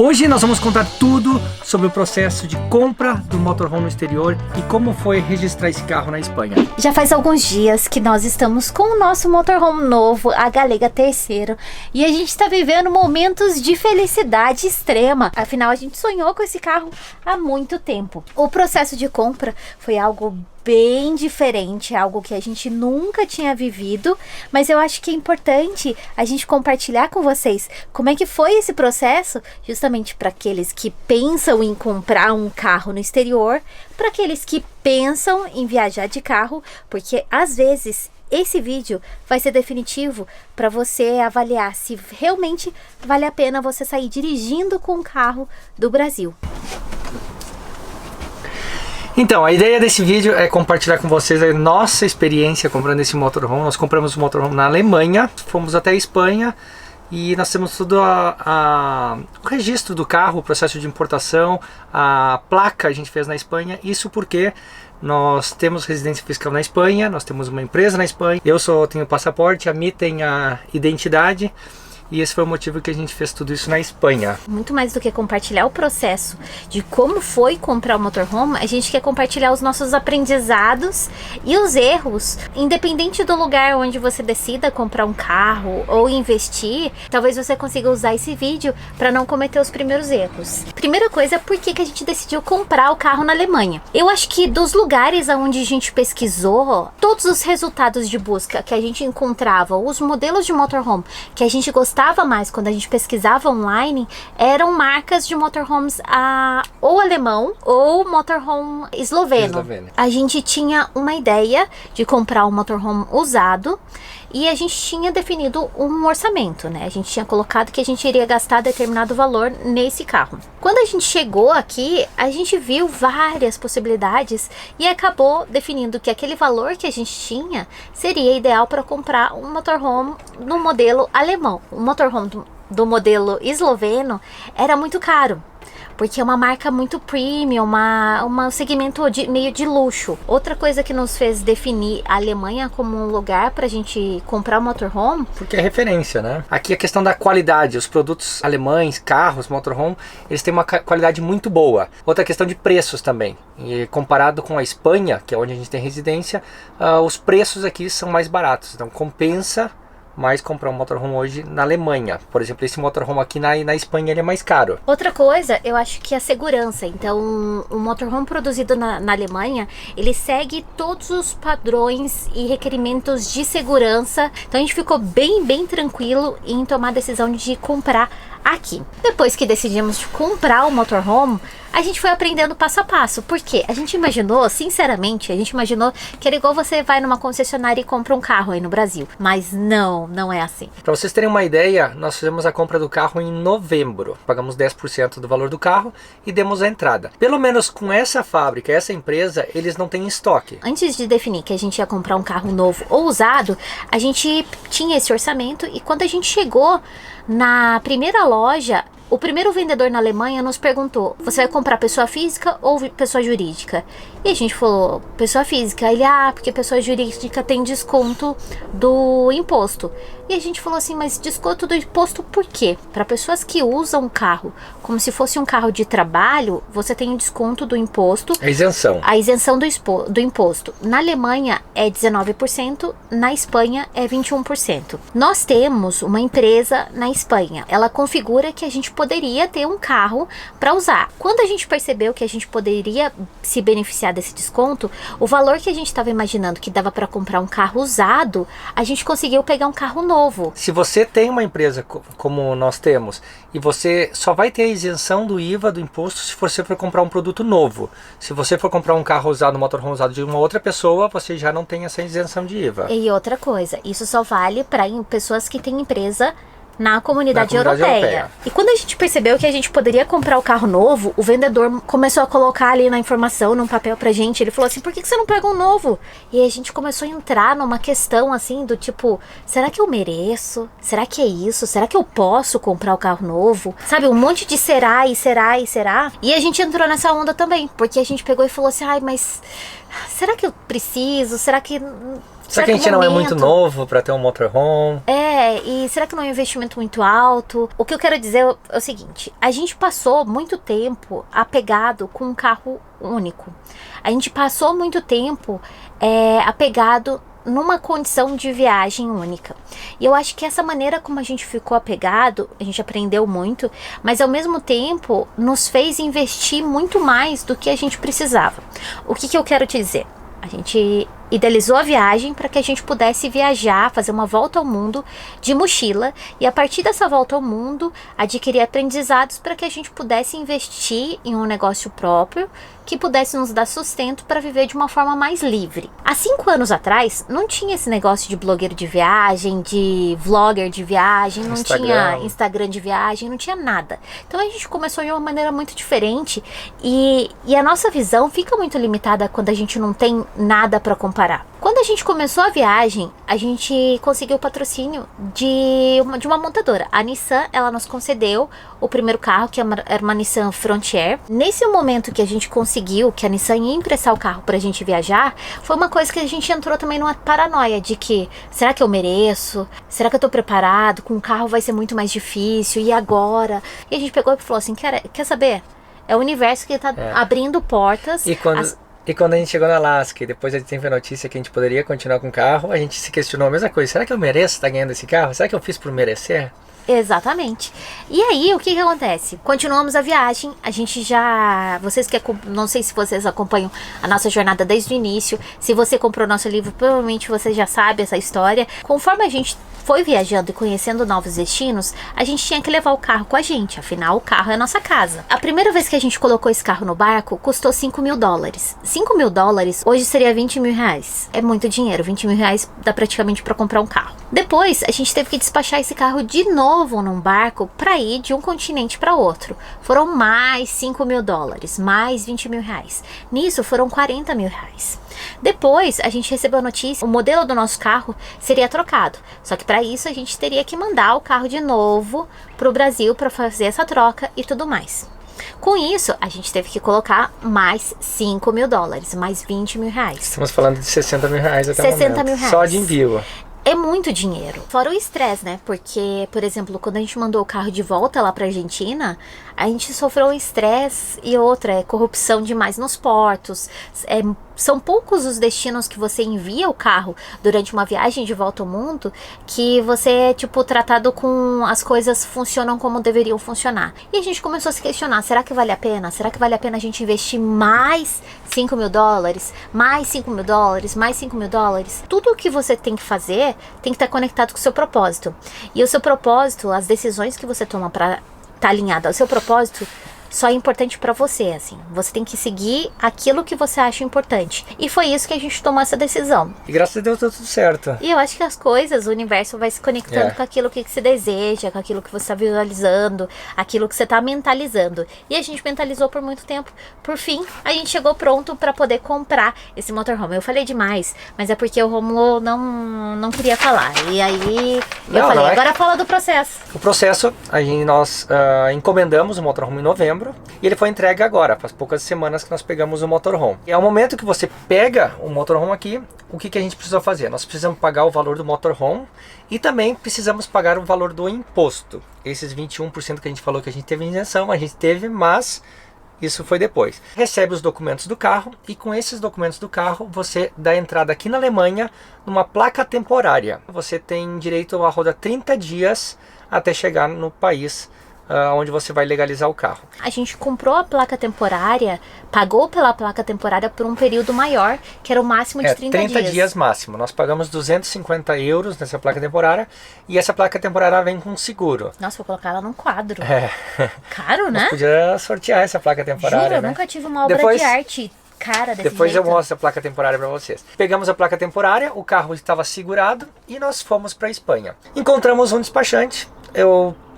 Hoje nós vamos contar tudo sobre o processo de compra do motorhome no exterior e como foi registrar esse carro na Espanha. Já faz alguns dias que nós estamos com o nosso motorhome novo, a Galega Terceiro, e a gente está vivendo momentos de felicidade extrema. Afinal, a gente sonhou com esse carro há muito tempo. O processo de compra foi algo bem diferente, algo que a gente nunca tinha vivido, mas eu acho que é importante a gente compartilhar com vocês como é que foi esse processo, justamente para aqueles que pensam em comprar um carro no exterior, para aqueles que pensam em viajar de carro, porque às vezes esse vídeo vai ser definitivo para você avaliar se realmente vale a pena você sair dirigindo com um carro do Brasil. Então, a ideia desse vídeo é compartilhar com vocês a nossa experiência comprando esse motorhome. Nós compramos o motorhome na Alemanha, fomos até a Espanha e nós temos tudo o registro do carro, o processo de importação, a placa a gente fez na Espanha. Isso porque nós temos residência fiscal na Espanha, nós temos uma empresa na Espanha, eu só tenho passaporte, a Mi tem a identidade. E esse foi o motivo que a gente fez tudo isso na Espanha. Muito mais do que compartilhar o processo de como foi comprar o motorhome, a gente quer compartilhar os nossos aprendizados e os erros. Independente do lugar onde você decida comprar um carro ou investir, talvez você consiga usar esse vídeo para não cometer os primeiros erros. Primeira coisa, por que a gente decidiu comprar o carro na Alemanha? Eu acho que dos lugares onde a gente pesquisou, todos os resultados de busca que a gente encontrava, os modelos de motorhome que a gente gostava mais quando a gente pesquisava online, eram marcas de motorhomes ou alemão ou motorhome esloveno. A gente tinha uma ideia de comprar um motorhome usado e a gente tinha definido um orçamento, né? A gente tinha colocado que a gente iria gastar determinado valor nesse carro. Quando a gente chegou aqui, a gente viu várias possibilidades e acabou definindo que aquele valor que a gente tinha seria ideal para comprar um motorhome no modelo alemão. O motorhome do modelo esloveno era muito caro, porque é uma marca muito premium, um segmento meio de luxo. Outra coisa que nos fez definir a Alemanha como um lugar para a gente comprar um motorhome, porque é referência, né? Aqui a questão da qualidade, os produtos alemães, carros, motorhome, eles têm uma qualidade muito boa. Outra questão de preços também. E comparado com a Espanha, que é onde a gente tem residência, os preços aqui são mais baratos. Então compensa mais comprar um motorhome hoje na Alemanha. Por exemplo, esse motorhome aqui na Espanha ele é mais caro. Outra coisa, eu acho que é a segurança. Então, o motorhome produzido na Alemanha, ele segue todos os padrões e requerimentos de segurança. Então, a gente ficou bem tranquilo em tomar a decisão de comprar aqui. Depois que decidimos comprar o motorhome, a gente foi aprendendo passo a passo. Porque a gente imaginou, sinceramente, que era igual você vai numa concessionária e compra um carro aí no Brasil. Mas não é assim. Para vocês terem uma ideia, nós fizemos a compra do carro em novembro. Pagamos 10% do valor do carro e demos a entrada. Pelo menos com essa fábrica, essa empresa, eles não têm estoque. Antes de definir que a gente ia comprar um carro novo ou usado, a gente tinha esse orçamento e quando a gente chegou na primeira loja, o primeiro vendedor na Alemanha nos perguntou: você vai comprar pessoa física ou pessoa jurídica? E a gente falou, pessoa física. Ele, porque pessoa jurídica tem desconto do imposto. E a gente falou assim, mas desconto do imposto por quê? Para pessoas que usam o carro como se fosse um carro de trabalho, você tem um desconto do imposto. A isenção. A isenção do imposto. Na Alemanha é 19%, na Espanha é 21%. Nós temos uma empresa na Espanha. Ela configura que a gente poderia ter um carro para usar. Quando a gente percebeu que a gente poderia se beneficiar desse desconto, o valor que a gente estava imaginando que dava para comprar um carro usado, a gente conseguiu pegar um carro novo. Se você tem uma empresa como nós temos e você só vai ter a isenção do IVA, do imposto, se você for comprar um produto novo. Se você for comprar um carro usado, um motorhome usado de uma outra pessoa, você já não tem essa isenção de IVA. E outra coisa, isso só vale para pessoas que têm empresa na comunidade europeia. E quando a gente percebeu que a gente poderia comprar o carro novo, o vendedor começou a colocar ali na informação, num papel pra gente. Ele falou assim, por que você não pega um novo? E a gente começou a entrar numa questão assim do tipo, será que eu mereço? Será que é isso? Será que eu posso comprar o carro novo? Sabe, um monte de será e será e será. E a gente entrou nessa onda também, porque a gente pegou e falou assim, mas será que eu preciso? Será que Só que a gente não é muito novo para ter um motorhome. E será que não é um investimento muito alto? O que eu quero dizer é o seguinte, a gente passou muito tempo apegado com um carro único. A gente passou muito tempo apegado numa condição de viagem única. E eu acho que essa maneira como a gente ficou apegado, a gente aprendeu muito, mas ao mesmo tempo nos fez investir muito mais do que a gente precisava. O que eu quero te dizer? A gente idealizou a viagem para que a gente pudesse viajar, fazer uma volta ao mundo de mochila e a partir dessa volta ao mundo adquirir aprendizados para que a gente pudesse investir em um negócio próprio que pudesse nos dar sustento para viver de uma forma mais livre. Há 5 anos atrás não tinha esse negócio de blogueiro de viagem, de vlogger de viagem, não tinha Instagram de viagem, não tinha nada. Então a gente começou de uma maneira muito diferente e a nossa visão fica muito limitada quando a gente não tem nada para comparar. Quando a gente começou a viagem, a gente conseguiu o patrocínio de uma montadora. A Nissan, ela nos concedeu o primeiro carro, que era uma Nissan Frontier. Nesse momento que a gente conseguiu, que a Nissan ia emprestar o carro pra gente viajar, foi uma coisa que a gente entrou também numa paranoia de que, será que eu mereço? Será que eu tô preparado? Com o carro vai ser muito mais difícil, e agora? E a gente pegou e falou assim, quer saber? É o universo que tá abrindo portas. E quando a gente chegou na Alaska e depois a gente teve a notícia que a gente poderia continuar com o carro, a gente se questionou a mesma coisa. Será que eu mereço estar ganhando esse carro? Será que eu fiz por merecer? Exatamente. E aí, o que acontece? Continuamos a viagem, a gente já... não sei se vocês acompanham a nossa jornada desde o início. Se você comprou nosso livro, provavelmente você já sabe essa história. Conforme a gente foi viajando e conhecendo novos destinos, a gente tinha que levar o carro com a gente. Afinal, o carro é a nossa casa. A primeira vez que a gente colocou esse carro no barco, custou $5.000. $5.000 hoje seria R$20.000. É muito dinheiro. R$20.000 dá praticamente para comprar um carro. Depois, a gente teve que despachar esse carro de novo num barco para ir de um continente para outro. Foram mais $5.000, mais R$20.000. Nisso, foram R$40.000. Depois, a gente recebeu a notícia, o modelo do nosso carro seria trocado. Só que para isso, a gente teria que mandar o carro de novo para o Brasil para fazer essa troca e tudo mais. Com isso, a gente teve que colocar mais $5.000, mais R$20.000. Estamos falando de R$60.000 até o momento. R$60.000. Só de envio. É muito dinheiro. Fora o estresse, né? Porque, por exemplo, quando a gente mandou o carro de volta lá pra Argentina, a gente sofreu um estresse e outra, corrupção demais nos portos. São poucos os destinos que você envia o carro durante uma viagem de volta ao mundo que você é, tratado com as coisas funcionam como deveriam funcionar. E a gente começou a se questionar, será que vale a pena? Será que vale a pena a gente investir mais $5.000? Mais $5.000? Mais $5.000? Tudo o que você tem que fazer tem que estar conectado com o seu propósito. E o seu propósito, as decisões que você toma para estar alinhado ao seu propósito, só é importante pra você, assim. Você tem que seguir aquilo que você acha importante. E foi isso que a gente tomou essa decisão. E graças a Deus deu tudo certo. E eu acho que as coisas, o universo vai se conectando com aquilo que você deseja, com aquilo que você está visualizando, aquilo que você está mentalizando. E a gente mentalizou por muito tempo. Por fim, a gente chegou pronto pra poder comprar esse motorhome. Eu falei demais, mas é porque o Rômulo não queria falar. E aí eu falei, agora fala do processo. O processo, nós encomendamos o motorhome em novembro. E ele foi entregue agora, faz poucas semanas que nós pegamos o motorhome. E ao momento que você pega o motorhome aqui, o que a gente precisa fazer? Nós precisamos pagar o valor do motorhome e também precisamos pagar o valor do imposto. Esses 21% que a gente falou que a gente teve isenção, a gente teve, mas isso foi depois. Recebe os documentos do carro e com esses documentos do carro você dá entrada aqui na Alemanha numa placa temporária. Você tem direito a rodar 30 dias até chegar no país onde você vai legalizar o carro. A gente comprou a placa temporária, pagou pela placa temporária por um período maior, que era o máximo de 30 dias. 30 dias máximo. Nós pagamos €250 nessa placa temporária e essa placa temporária vem com seguro. Nossa, vou colocar ela num quadro. Caro, né? Nós podia sortear essa placa temporária. Juro, eu né? nunca tive uma obra de arte cara desse Depois jeito. eu mostro a placa temporária para vocês. Pegamos a placa temporária, o carro estava segurado e nós fomos para a Espanha. Encontramos um despachante,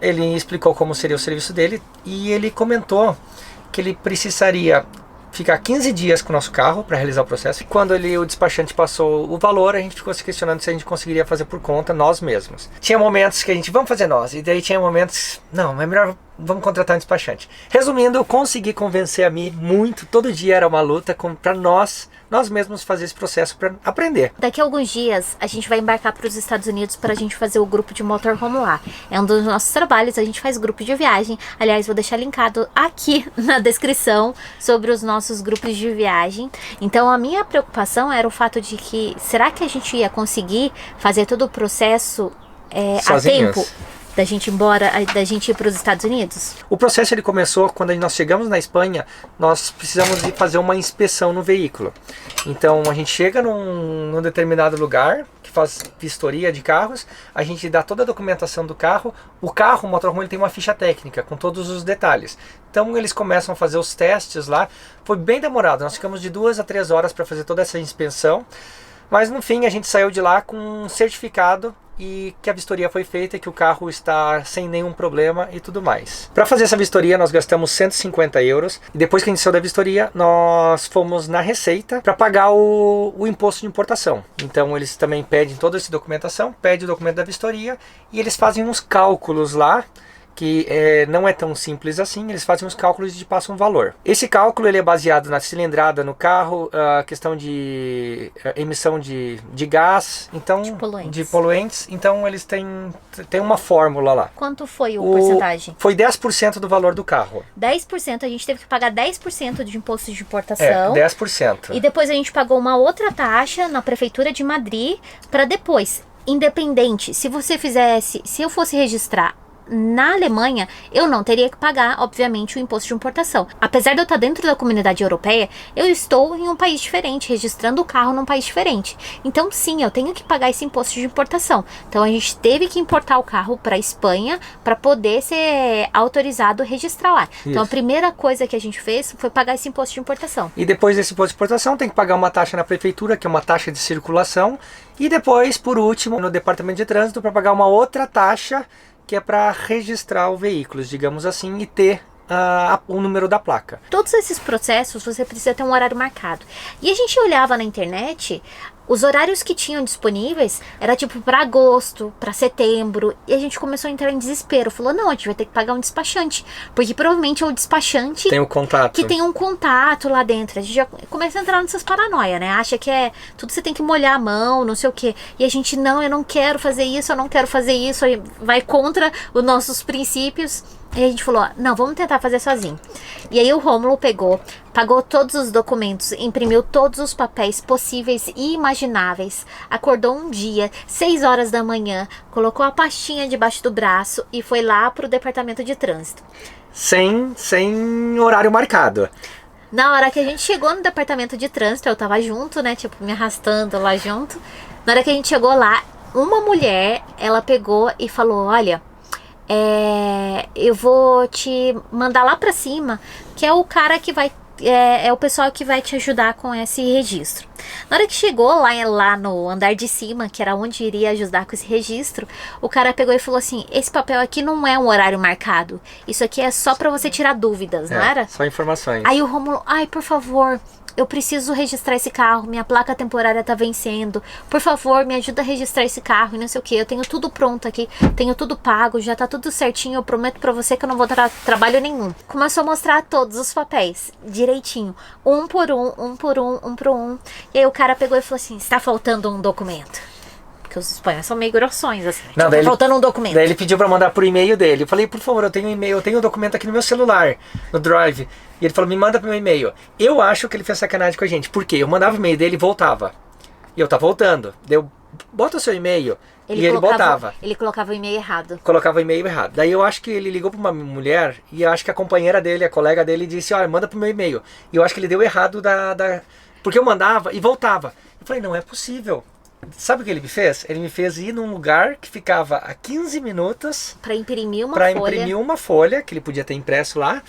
ele explicou como seria o serviço dele e ele comentou que ele precisaria ficar 15 dias com o nosso carro para realizar o processo. E quando o despachante passou o valor, a gente ficou se questionando se a gente conseguiria fazer por conta nós mesmos. Tinha momentos que a gente, vamos fazer nós, e daí tinha momentos, não, é melhor vamos contratar um despachante. Resumindo, eu consegui convencer a Mi muito, todo dia era uma luta para nós mesmos fazer esse processo para aprender. Daqui a alguns dias a gente vai embarcar para os Estados Unidos para a gente fazer o grupo de motorhome lá. É um dos nossos trabalhos, a gente faz grupo de viagem. Aliás, vou deixar linkado aqui na descrição sobre os nossos grupos de viagem. Então a minha preocupação era o fato de que, será que a gente ia conseguir fazer todo o processo a tempo da gente ir embora, da gente ir para os Estados Unidos? O processo ele começou quando nós chegamos na Espanha, nós precisamos de fazer uma inspeção no veículo. Então a gente chega num determinado lugar que faz vistoria de carros, a gente dá toda a documentação do carro, o motorhome ele tem uma ficha técnica com todos os detalhes. Então eles começam a fazer os testes lá, foi bem demorado, nós ficamos de 2 a 3 horas para fazer toda essa inspeção, mas no fim a gente saiu de lá com um certificado e que a vistoria foi feita, que o carro está sem nenhum problema e tudo mais. Para fazer essa vistoria nós gastamos 150 euros e depois que a gente saiu da vistoria nós fomos na Receita para pagar o imposto de importação. Então eles também pedem toda essa documentação, pedem o documento da vistoria e eles fazem uns cálculos lá que não é tão simples assim, eles fazem uns cálculos e te passam um valor. Esse cálculo ele é baseado na cilindrada no carro, a questão de emissão de gás, então, de poluentes, então eles têm uma fórmula lá. Quanto foi o porcentagem? Foi 10% do valor do carro. 10%, a gente teve que pagar 10% de imposto de importação. 10%. E depois a gente pagou uma outra taxa na prefeitura de Madrid para depois, independente, se eu fosse registrar na Alemanha, eu não teria que pagar, obviamente, o imposto de importação. Apesar de eu estar dentro da comunidade europeia, eu estou em um país diferente, registrando o carro num país diferente. Então, sim, eu tenho que pagar esse imposto de importação. Então, a gente teve que importar o carro para a Espanha para poder ser autorizado a registrar lá. Isso. Então, a primeira coisa que a gente fez foi pagar esse imposto de importação. E depois desse imposto de importação, tem que pagar uma taxa na prefeitura, que é uma taxa de circulação. E depois, por último, no departamento de trânsito, para pagar uma outra taxa que é para registrar o veículo, digamos assim, e ter o número da placa. Todos esses processos você precisa ter um horário marcado. E a gente olhava na internet, os horários que tinham disponíveis era tipo para agosto, para setembro, e a gente começou a entrar em desespero. Falou, não, a gente vai ter que pagar um despachante, porque provavelmente é o despachante tem o contato. Que tem um contato lá dentro. A gente já começa a entrar nessas paranoia, né? Acha que tudo você tem que molhar a mão, não sei o quê. E a gente, não, eu não quero fazer isso, eu não quero fazer isso, vai contra os nossos princípios. E a gente falou, não, vamos tentar fazer sozinho. E aí o Rômulo pagou todos os documentos, imprimiu todos os papéis possíveis e imagináveis, acordou um dia, 6 horas da manhã, colocou a pastinha debaixo do braço e foi lá pro departamento de trânsito. Sem horário marcado. Na hora que a gente chegou no departamento de trânsito, eu tava junto, né, tipo, me arrastando lá junto. Na hora que a gente chegou lá, uma mulher, ela pegou e falou, olha, eu vou te mandar lá pra cima, que é o cara que vai, é o pessoal que vai te ajudar com esse registro. Na hora que chegou lá no andar de cima, que era onde iria ajudar com esse registro, o cara pegou e falou assim, esse papel aqui não é um horário marcado, isso aqui é só pra você tirar dúvidas, não era? Só informações. Aí o Rômulo, ai, por favor, eu preciso registrar esse carro, minha placa temporária tá vencendo, por favor, me ajuda a registrar esse carro e não sei o que, eu tenho tudo pronto aqui, tenho tudo pago, já tá tudo certinho, eu prometo pra você que eu não vou dar trabalho nenhum. Começou a mostrar todos os papéis, direitinho, um por um, e aí o cara pegou e falou assim, está faltando um documento. Porque os espanhóis são meio grossões, assim. Não, tá faltando um documento. Daí ele pediu pra mandar por e-mail dele. Eu falei, por favor, eu tenho um e-mail, eu tenho um documento aqui no meu celular, no Drive. E ele falou, me manda pro meu e-mail. Eu acho que ele fez sacanagem com a gente. Por quê? Eu mandava o e-mail dele e voltava. E eu tava voltando. Daí bota o seu e-mail. E ele botava. Ele colocava o e-mail errado. Colocava o e-mail errado. Daí eu acho que ele ligou pra uma mulher e eu acho que a companheira dele, a colega dele, disse, olha, manda pro meu e-mail. E eu acho que ele deu errado porque eu mandava e voltava. Eu falei, não é possível. Sabe o que ele me fez? Ele me fez ir num lugar que ficava a 15 minutos para imprimir uma folha que ele podia ter impresso lá.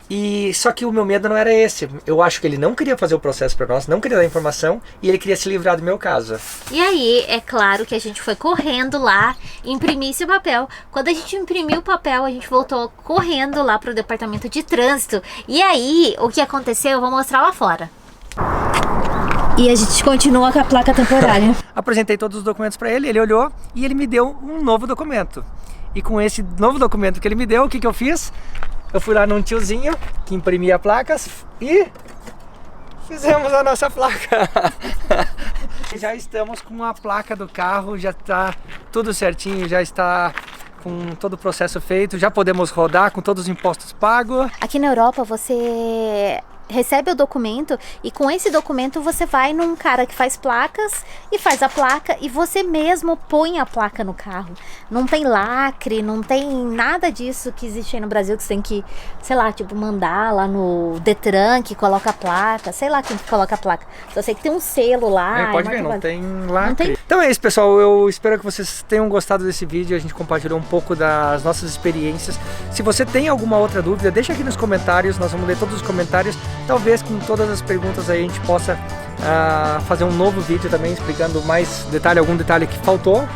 E só que o meu medo não era esse. Eu acho que ele não queria fazer o processo para nós, não queria dar informação e ele queria se livrar do meu caso. E aí, é claro que a gente foi correndo lá imprimir esse papel. Quando a gente imprimiu o papel, a gente voltou correndo lá pro departamento de trânsito. E aí, o que aconteceu, eu vou mostrar lá fora. E a gente continua com a placa temporária. Apresentei todos os documentos para ele, ele olhou e ele me deu um novo documento. E com esse novo documento que ele me deu, o que que eu fiz? Eu fui lá num tiozinho que imprimia placas e fizemos a nossa placa. Já estamos com a placa do carro, já está tudo certinho, já está com todo o processo feito, já podemos rodar com todos os impostos pagos. Aqui na Europa você recebe o documento e com esse documento você vai num cara que faz placas e faz a placa e você mesmo põe a placa no carro. Não tem lacre, não tem nada disso que existe aí no Brasil que você tem que, sei lá, tipo mandar lá no Detran que coloca a placa, sei lá quem que coloca a placa. Só sei que tem um selo lá. Pode ver, não tem lacre. Então é isso, pessoal, eu espero que vocês tenham gostado desse vídeo, a gente compartilhou um pouco das nossas experiências. Se você tem alguma outra dúvida, deixa aqui nos comentários, nós vamos ler todos os comentários. Talvez com todas as perguntas aí a gente possa fazer um novo vídeo também explicando mais detalhe, algum detalhe que faltou.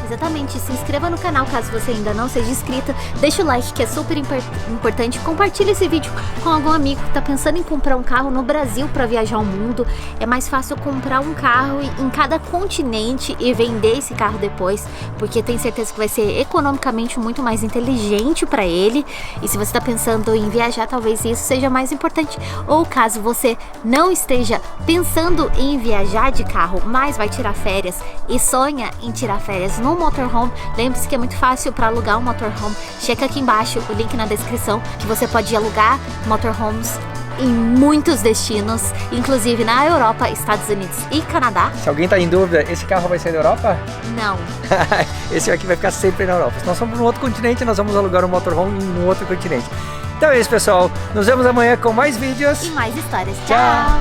Exatamente, se inscreva no canal caso você ainda não seja inscrita, deixa o like que é super importante, compartilhe esse vídeo com algum amigo que está pensando em comprar um carro no Brasil para viajar o mundo. É mais fácil comprar um carro em cada continente e vender esse carro depois, porque tenho certeza que vai ser economicamente muito mais inteligente para ele. E se você está pensando em viajar, talvez isso seja mais importante. Ou caso você não esteja pensando em viajar de carro, mas vai tirar férias e sonha em tirar férias no motorhome, lembre-se que é muito fácil para alugar um motorhome. Checa aqui embaixo o link na descrição que você pode alugar motorhomes em muitos destinos, inclusive na Europa, Estados Unidos e Canadá. Se alguém está em dúvida, esse carro vai ser da Europa? Não. Esse aqui vai ficar sempre na Europa. Se nós somos em outro continente, nós vamos alugar um motorhome em outro continente. Então é isso, pessoal. Nos vemos amanhã com mais vídeos e mais histórias. Tchau!